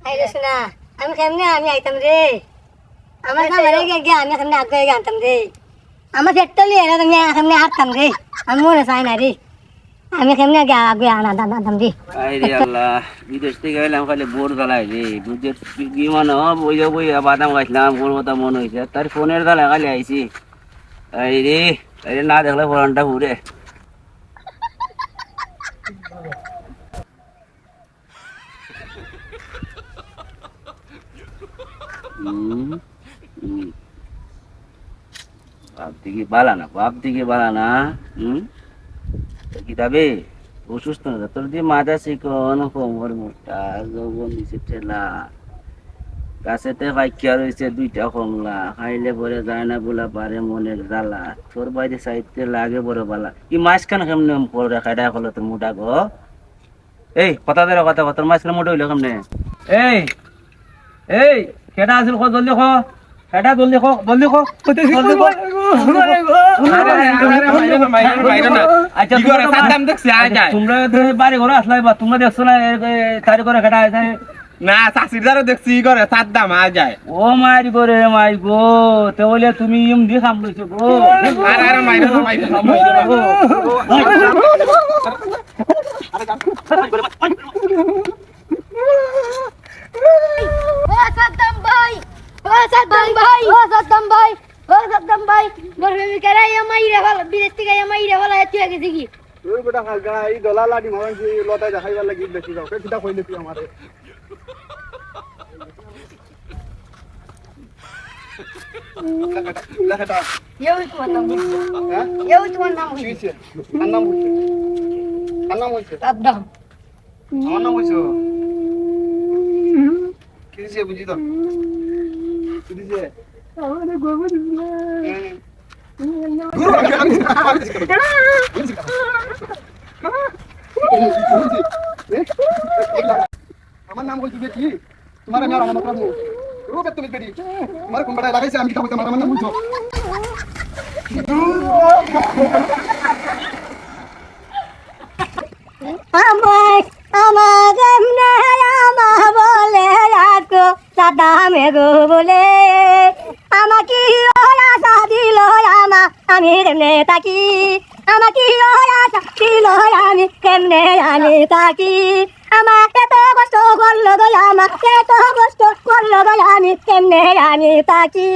আইলে শোনা আমি কেমনে আমি আইতাম রে আমার খাবারে গিয়ে আমি কেমনে আগে আনতাম রে আমার সেটলি এরা তুমি কেমনে হাঁটতাম রে আমি মনে চাই না রে আমি কেমনে আগে আনতাম রে আরে আল্লাহ বিদেশ থেকে এলাম খালি বোর জ্বালাই রে বুঝে কি মনে বই বই বাদাম খাইছিলাম বোর কথা মনে হয়েছে তার ফোনের জ্বালা খালি আইছি এই রে এই না দেখলে ফোনটা ঘুরে বাপ দিকে বালা না কিতাবে অসুস্থ না তোর দিয়ে মাজা শিকন কোমর মোটা যৌবন দিছে ঠেলা গাছেতে পাইকিয়া রয়েছে দুইটা কমলা খাইলে পরে যায় না বলা পারে মনের জ্বালা তোর বাইরে সাইডতে লাগে বড় বালা কি মাঝখান কেমনে পরে খাইডা হলো তোর মোটা গো এই কথা ধরে কথা তোর মাঝখানে মোটা হইলো কেমনে এই এই কেটা আছিল কো জলদি কো কেটা জলদি কো জলদি কো জলদি কো আচ্ছা তোমরা বাড়ি ঘরে আসলাই বা তোমরা দেখছো না তারি করে কেটা আছে না চাষিদারও দেখছি করে সাদ্দাম আ যায় ও মারি করে মাই গো তো বলে তুমি ইম দিয়ে সামলাইছো গো আরে আরে মাইরো সাদ্দাম ভাই সাদ্দাম ভাই গরমে করে মাইরা ভালো বিদেশ থেকে মাইরা ভালো তুই আগে দেখি ওই গোটা হালকা এই দলা লাডি মারছি লতায় দেখাইবার লাগি বেশি যাও কিটা কইলে তুই আমারে লাগাটা ইউ তোমার নাম হ্যাঁ কি কিছে নাম হইছে সাদ্দাম আমার নাম হইছে কিছে বুঝি তো কিছে আমারে গোবর দিলা আমার নাম বলছি কি তোমার আমি আর আমার নাম রূপে তুমি বেরি তোমার কোন বড় লাগাইছে আমি কি বলতে আমার নাম বুঝো আমার এমনে আমার বলে রাখো সাদ্দামে গো বলে আমাকে আশা দিল আমি কেমনে থাকি আমাকে আশা দিল আমি কেমনে আমি থাকি আমাকে এত কষ্ট করলো গো আমাকে এত কষ্ট করলো গো আমি কেমনে আমি থাকি